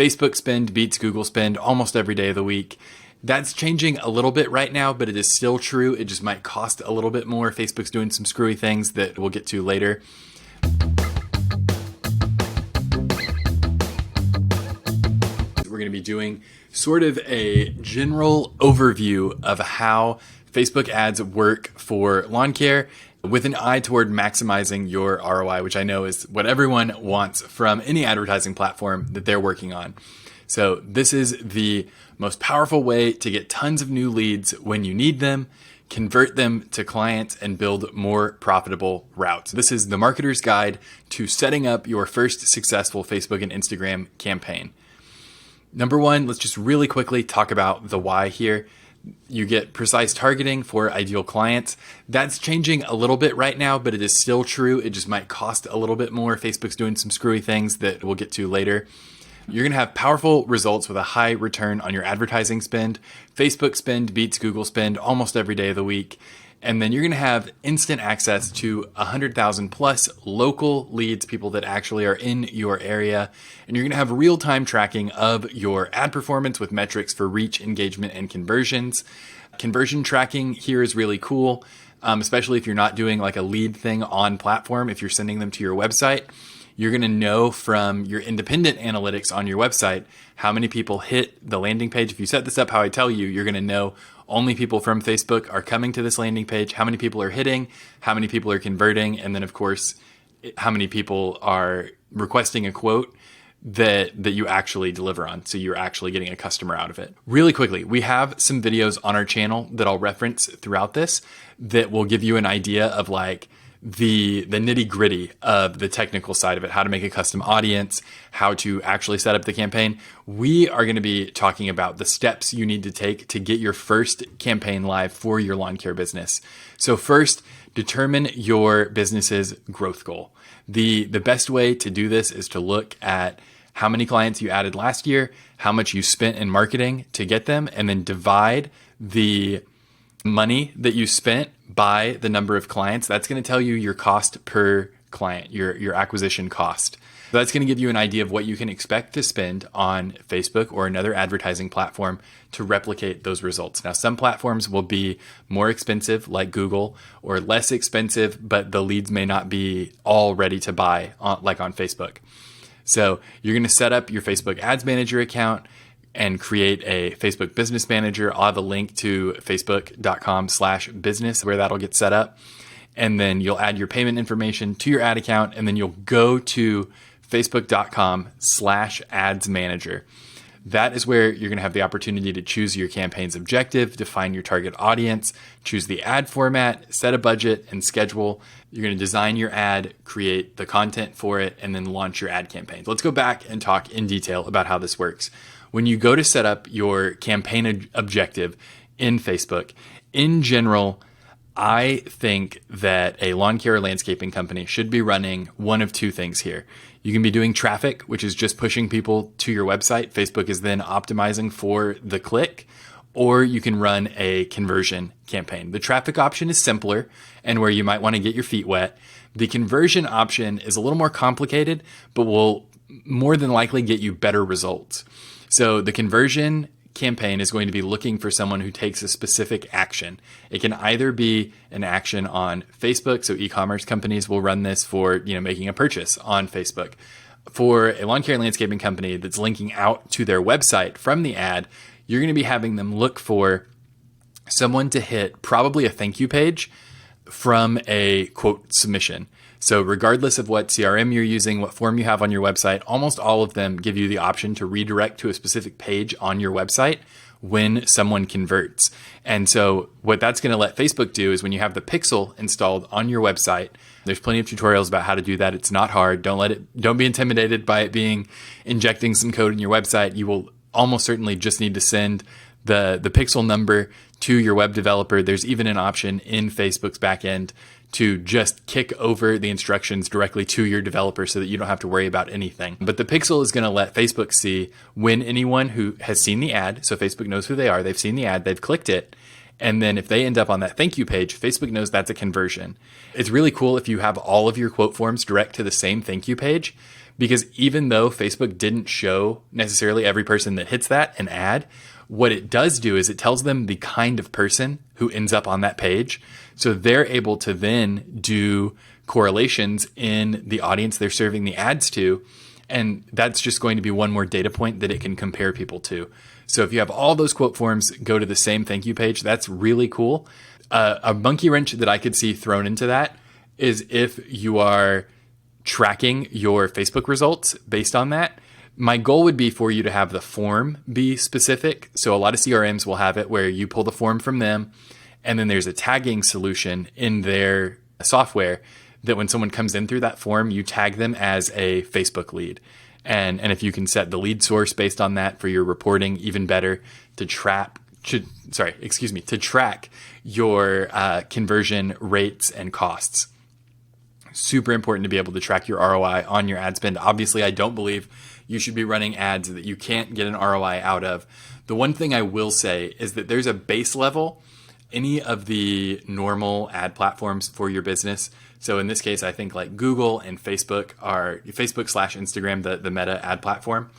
Facebook spend beats Google spend almost every day of the week. That's changing a little bit right now, but it is still true. It just might cost a little bit more. Facebook's doing some screwy things that we'll get to later. We're going to be doing sort of a general overview of how Facebook ads work for lawn care with an eye toward maximizing your ROI, which I know is what everyone wants from any advertising platform that they're working on. So this is the most powerful way to get tons of new leads when you need them, convert them to clients, and build more profitable routes. This is the marketer's guide to setting up your first successful Facebook and Instagram campaign. Number one, let's just really quickly talk about the why here. You get precise targeting for ideal clients. That's changing a little bit right now, but it is still true. It just might cost a little bit more. Facebook's doing some screwy things that we'll get to later. You're going to have powerful results with a high return on your advertising spend. Facebook spend beats Google spend almost every day of the week. And then you're going to have instant access to 100,000 plus local leads, people that actually are in your area. And you're going to have real-time tracking of your ad performance with metrics for reach, engagement, and conversions. Conversion tracking here is really cool, especially if you're not doing like a lead thing on platform. If you're sending them to your website, you're going to know from your independent analytics on your website how many people hit the landing page. If you set this up how I tell you, you're going to know only people from Facebook are coming to this landing page, how many people are hitting, how many people are converting, and then of course, how many people are requesting a quote that you actually deliver on. So you're actually getting a customer out of it. Really quickly, we have some videos on our channel that I'll reference throughout this that will give you an idea of like the nitty gritty of the technical side of it, how to make a custom audience, how to actually set up the campaign. We are going to be talking about the steps you need to take to get your first campaign live for your lawn care business. So first, determine your business's growth goal. The best way to do this is to look at how many clients you added last year, how much you spent in marketing to get them, and then divide the money that you spent by the number of clients. That's going to tell you your cost per client, your acquisition cost. So that's going to give you an idea of what you can expect to spend on Facebook or another advertising platform to replicate those results. Now, some platforms will be more expensive like Google or less expensive, but the leads may not be all ready to buy like on Facebook. So you're going to set up your Facebook Ads Manager account and create a Facebook Business Manager. I'll have a link to facebook.com/business where that'll get set up. And then you'll add your payment information to your ad account, and then you'll go to facebook.com/ads manager. That is where you're going to have the opportunity to choose your campaign's objective, define your target audience, choose the ad format, set a budget, and schedule. You're going to design your ad, create the content for it, and then launch your ad campaign. Let's go back and talk in detail about how this works. When you go to set up your campaign objective in Facebook, in general, I think that a lawn care or landscaping company should be running one of two things here. You can be doing traffic, which is just pushing people to your website. Facebook is then optimizing for the click, or you can run a conversion campaign. The traffic option is simpler and where you might want to get your feet wet. The conversion option is a little more complicated, but will more than likely get you better results. So the conversion campaign is going to be looking for someone who takes a specific action. It can either be an action on Facebook, so e-commerce companies will run this for, making a purchase on Facebook. For a lawn care and landscaping company that's linking out to their website from the ad, you're going to be having them look for someone to hit probably a thank you page from a quote submission. So regardless of what CRM you're using, what form you have on your website, almost all of them give you the option to redirect to a specific page on your website when someone converts. And so what that's going to let Facebook do is when you have the pixel installed on your website, there's plenty of tutorials about how to do that. It's not hard. Don't be intimidated by it being injecting some code in your website. You will almost certainly just need to send the pixel number to your web developer. There's even an option in Facebook's backend to just kick over the instructions directly to your developer so that you don't have to worry about anything. But the pixel is going to let Facebook see when anyone who has seen the ad, so Facebook knows who they are, they've seen the ad, they've clicked it, and then if they end up on that thank you page, Facebook knows that's a conversion. It's really cool if you have all of your quote forms direct to the same thank you page, Because even though Facebook didn't show necessarily every person that hits that an ad, what it does do is it tells them the kind of person who ends up on that page. So they're able to then do correlations in the audience they're serving the ads to. And that's just going to be one more data point that it can compare people to. So if you have all those quote forms go to the same thank you page, that's really cool. A monkey wrench that I could see thrown into that is if you are tracking your Facebook results based on that. My goal would be for you to have the form be specific. So a lot of CRMs will have it where you pull the form from them, and then there's a tagging solution in their software that when someone comes in through that form, you tag them as a Facebook lead. And if you can set the lead source based on that for your reporting, even better to track your conversion rates and costs. Super important to be able to track your ROI on your ad spend. Obviously, I don't believe you should be running ads that you can't get an ROI out of. The one thing I will say is that there's a base level. Any of the normal ad platforms for your business. So in this case, I think like Google and Facebook are Facebook/Instagram, the Meta ad platform.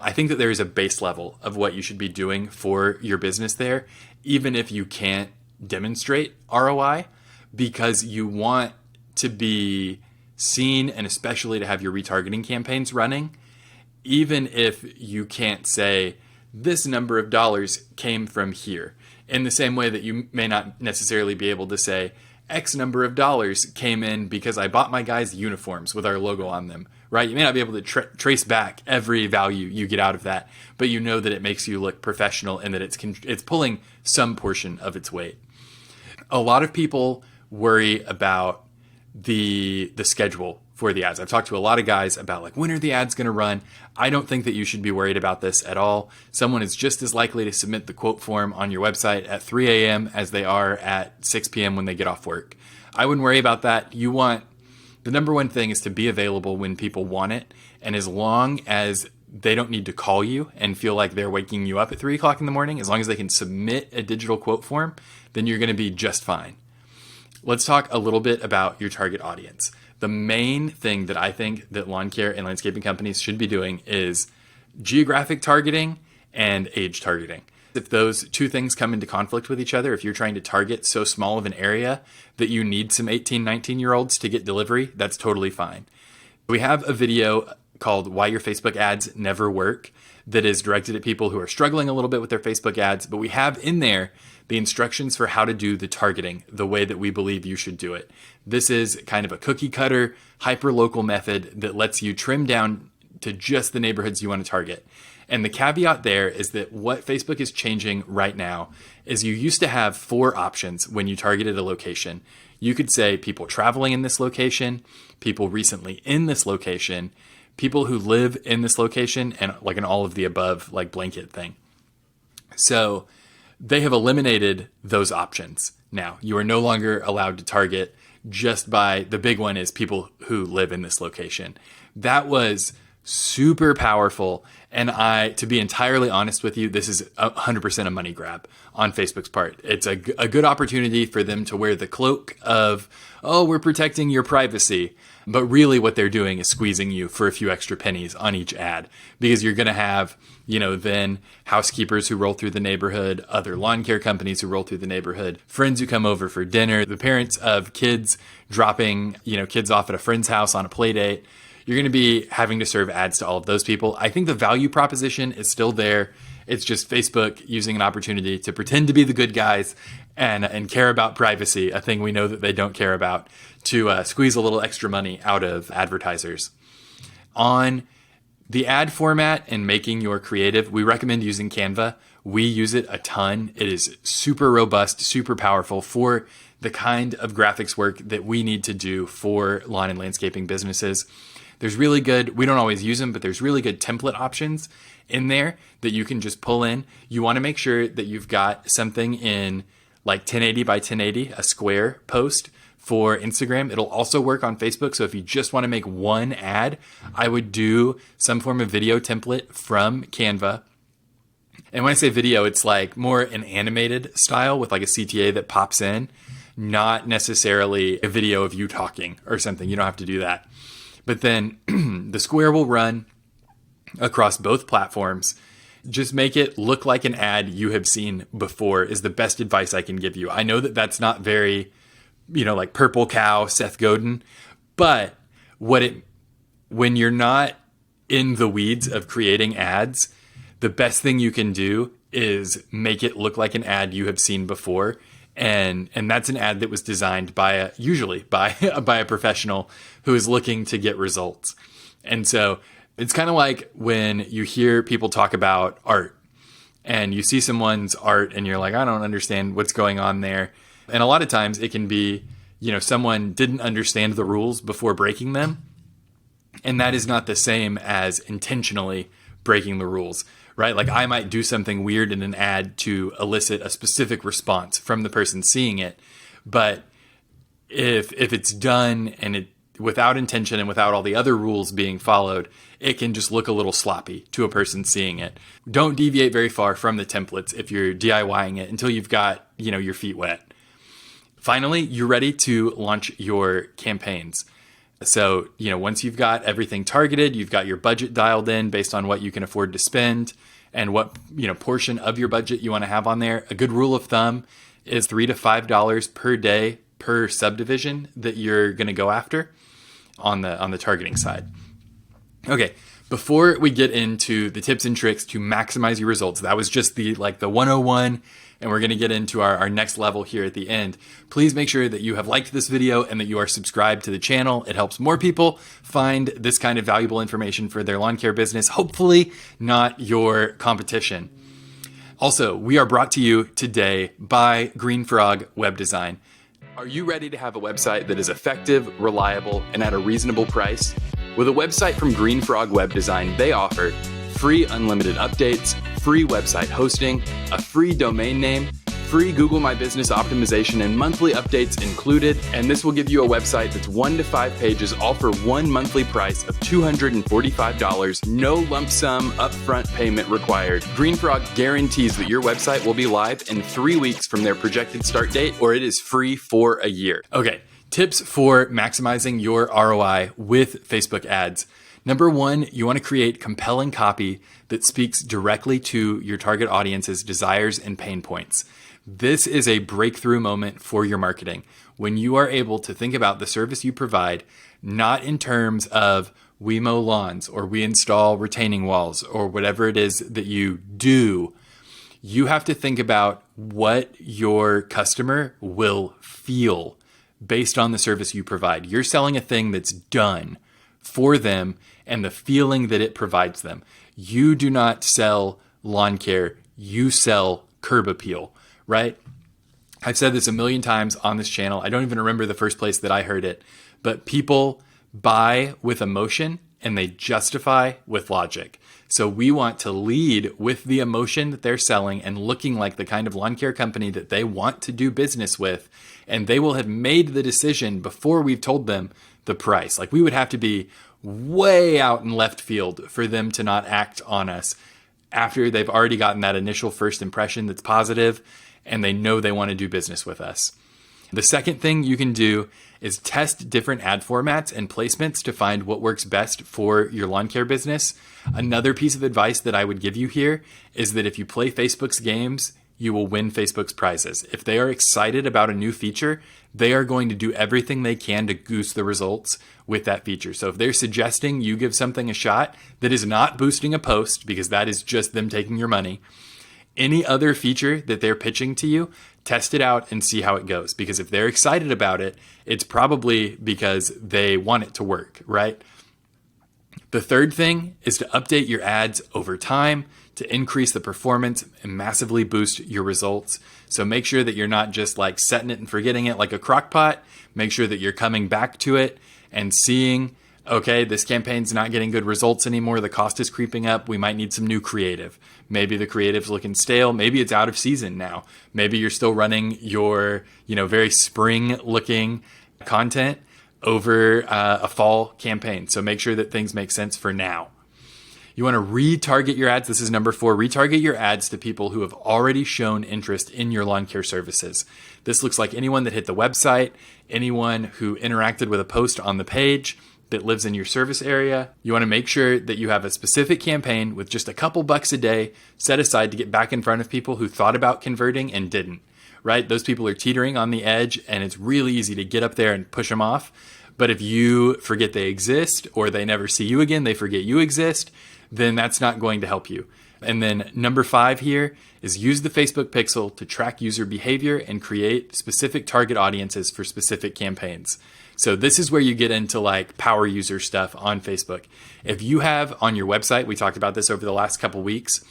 I think that there is a base level of what you should be doing for your business there, even if you can't demonstrate ROI, because you want to be seen and especially to have your retargeting campaigns running, even if you can't say this number of dollars came from here. In the same way that you may not necessarily be able to say X number of dollars came in because I bought my guys uniforms with our logo on them, right? You may not be able to trace back every value you get out of that, but you know that it makes you look professional and that it's pulling some portion of its weight. A lot of people worry about the schedule for the ads. I've talked to a lot of guys about like, when are the ads going to run? I don't think that you should be worried about this at all. Someone is just as likely to submit the quote form on your website at 3 a.m. as they are at 6 p.m. when they get off work. I wouldn't worry about that. The number one thing is to be available when people want it. And as long as they don't need to call you and feel like they're waking you up at 3 o'clock in the morning, as long as they can submit a digital quote form, then you're going to be just fine. Let's talk a little bit about your target audience. The main thing that I think that lawn care and landscaping companies should be doing is geographic targeting and age targeting. If those two things come into conflict with each other, if you're trying to target so small of an area that you need some 18, 19-year-olds to get delivery, that's totally fine. We have a video called Why Your Facebook Ads Never Work that is directed at people who are struggling a little bit with their Facebook ads, but we have in there the instructions for how to do the targeting the way that we believe you should do it. This is kind of a cookie cutter, hyper-local method that lets you trim down to just the neighborhoods you want to target. And the caveat there is that what Facebook is changing right now is you used to have 4 options when you targeted a location. You could say people traveling in this location, people recently in this location, people who live in this location, and like an all of the above like blanket thing. So they have eliminated those options. Now, you are no longer allowed to target just by, the big one is people who live in this location. That was super powerful. And to be entirely honest with you, this is 100% a money grab on Facebook's part. It's a good opportunity for them to wear the cloak of, oh, we're protecting your privacy. But really what they're doing is squeezing you for a few extra pennies on each ad, because you're going to have, then housekeepers who roll through the neighborhood, other lawn care companies who roll through the neighborhood, friends who come over for dinner, the parents of kids dropping, kids off at a friend's house on a play date. You're going to be having to serve ads to all of those people. I think the value proposition is still there. It's just Facebook using an opportunity to pretend to be the good guys and care about privacy, a thing we know that they don't care about, to squeeze a little extra money out of advertisers. On the ad format and making your creative, we recommend using Canva. We use it a ton. It is super robust, super powerful for the kind of graphics work that we need to do for lawn and landscaping businesses. There's really good, we don't always use them, but there's really good template options in there that you can just pull in. You want to make sure that you've got something in like 1080 by 1080, a square post for Instagram. It'll also work on Facebook. So if you just want to make one ad, I would do some form of video template from Canva. And when I say video, it's like more an animated style with like a CTA that pops in, not necessarily a video of you talking or something. You don't have to do that. But then the square will run across both platforms. Just make it look like an ad you have seen before is the best advice I can give you. I know that that's not very, like purple cow, Seth Godin, but when you're not in the weeds of creating ads, the best thing you can do is make it look like an ad you have seen before. And that's an ad that was designed usually by a professional who is looking to get results. And so it's kind of like when you hear people talk about art and you see someone's art and you're like, I don't understand what's going on there. And a lot of times it can be, someone didn't understand the rules before breaking them. And that is not the same as intentionally breaking the rules, right? Like I might do something weird in an ad to elicit a specific response from the person seeing it. But if it's done and without intention and without all the other rules being followed, it can just look a little sloppy to a person seeing it. Don't deviate very far from the templates if you're DIYing it until you've got, your feet wet. Finally, you're ready to launch your campaigns. So, once you've got everything targeted, you've got your budget dialed in based on what you can afford to spend and what, portion of your budget you want to have on there. A good rule of thumb is $3 to $5 per day per subdivision that you're going to go after on the targeting side. Okay, before we get into the tips and tricks to maximize your results, that was just the 101, and we're going to get into our next level here at the end. Please make sure that you have liked this video and that you are subscribed to the channel. It helps more people find this kind of valuable information for their lawn care business, hopefully not your competition. Also, we are brought to you today by Green Frog Web Design. Are you ready to have a website that is effective, reliable, and at a reasonable price? With a website from Green Frog Web Design, they offer free unlimited updates, free website hosting, a free domain name, free Google My Business optimization, and monthly updates included. And this will give you a website that's 1 to 5 pages, all for one monthly price of $245. No lump sum upfront payment required. Green Frog guarantees that your website will be live in 3 weeks from their projected start date, or it is free for a year. Okay, tips for maximizing your ROI with Facebook ads. Number 1, you want to create compelling copy that speaks directly to your target audience's desires and pain points. This is a breakthrough moment for your marketing when you are able to think about the service you provide, not in terms of we mow lawns or we install retaining walls or whatever it is that you do. You have to think about what your customer will feel based on the service you provide. You're selling a thing that's done for them and the feeling that it provides them. You do not sell lawn care, you sell curb appeal, right? I've said this a million times on this channel. I don't even remember the first place that I heard it, but people buy with emotion and they justify with logic. So we want to lead with the emotion that they're selling and looking like the kind of lawn care company that they want to do business with. And they will have made the decision before we've told them the price. Like we would have to be way out in left field for them to not act on us after they've already gotten that initial first impression that's positive and they know they want to do business with us. The second thing you can do is test different ad formats and placements to find what works best for your lawn care business. Another piece of advice that I would give you here is that if you play Facebook's games, you will win Facebook's prizes. If they are excited about a new feature, they are going to do everything they can to goose the results with that feature. So if they're suggesting you give something a shot that is not boosting a post, because that is just them taking your money, any other feature that they're pitching to you, test it out and see how it goes. Because if they're excited about it, it's probably because they want it to work, right? The third thing is to update your ads over time to increase the performance and massively boost your results. So make sure that you're not just like setting it and forgetting it like a crock pot. Make sure that you're coming back to it and seeing, okay, this campaign's not getting good results anymore. The cost is creeping up. We might need some new creative. Maybe the creative's looking stale. Maybe it's out of season now. Maybe you're still running your, very spring looking content over a fall campaign. So make sure that things make sense for now. You want to retarget your ads. This is number 4. Retarget your ads to people who have already shown interest in your lawn care services. This looks like anyone that hit the website, anyone who interacted with a post on the page, that lives in your service area. You want to make sure that you have a specific campaign with just a couple bucks a day set aside to get back in front of people who thought about converting and didn't, right? Those people are teetering on the edge, and it's really easy to get up there and push them off. But if you forget they exist, or they never see you again, they forget you exist, then that's not going to help you. And then number 5 here is use the Facebook pixel to track user behavior and create specific target audiences for specific campaigns. So this is where you get into like power user stuff on Facebook. If you have on your website, we talked about this over the last couple weeks,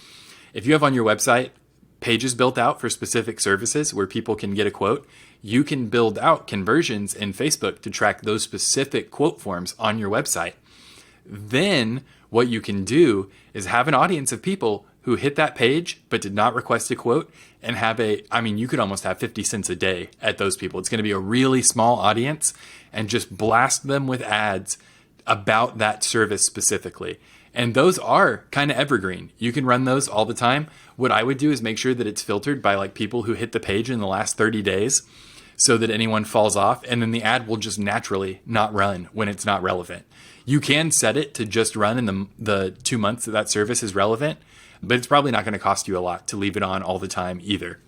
if you have on your website pages built out for specific services where people can get a quote, you can build out conversions in Facebook to track those specific quote forms on your website. Then what you can do is have an audience of people who hit that page but did not request a quote, and have you could almost have 50 cents a day at those people. It's going to be a really small audience, and just blast them with ads about that service specifically. And those are kind of evergreen. You can run those all the time. What I would do is make sure that it's filtered by like people who hit the page in the last 30 days so that anyone falls off, and then the ad will just naturally not run when it's not relevant. You can set it to just run in the 2 months that service is relevant, but it's probably not going to cost you a lot to leave it on all the time either.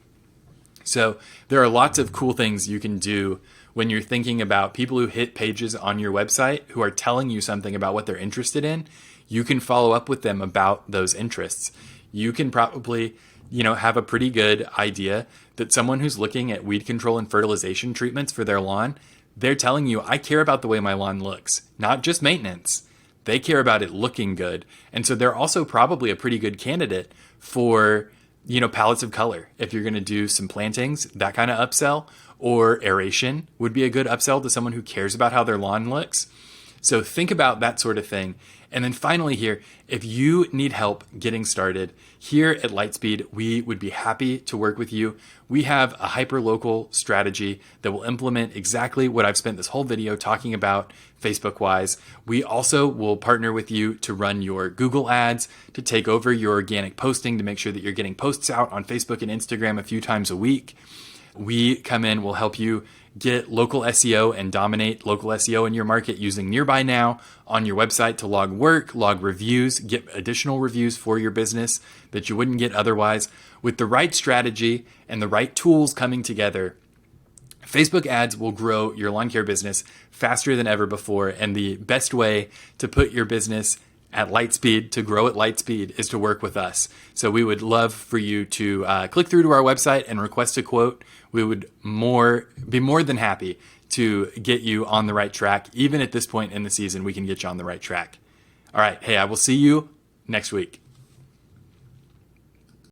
So there are lots of cool things you can do when you're thinking about people who hit pages on your website who are telling you something about what they're interested in. You can follow up with them about those interests. You can probably, have a pretty good idea that someone who's looking at weed control and fertilization treatments for their lawn, they're telling you, I care about the way my lawn looks, not just maintenance. They care about it looking good. And so they're also probably a pretty good candidate for, palettes of color. If you're going to do some plantings, that kind of upsell, or aeration would be a good upsell to someone who cares about how their lawn looks. So think about that sort of thing. And then finally here, if you need help getting started, here at Lightspeed, we would be happy to work with you. We have a hyper-local strategy that will implement exactly what I've spent this whole video talking about Facebook-wise. We also will partner with you to run your Google ads, to take over your organic posting, to make sure that you're getting posts out on Facebook and Instagram a few times a week. We come in, we'll help you get local SEO and dominate local SEO in your market using Nearby Now on your website to log work, log reviews, get additional reviews for your business that you wouldn't get otherwise. With the right strategy and the right tools coming together, Facebook ads will grow your lawn care business faster than ever before. And the best way to put your business at Lightspeed, to grow at Lightspeed, is to work with us. So we would love for you to click through to our website and request a quote. We would be more than happy to get you on the right track. Even at this point in the season, we can get you on the right track. All right. Hey, I will see you next week.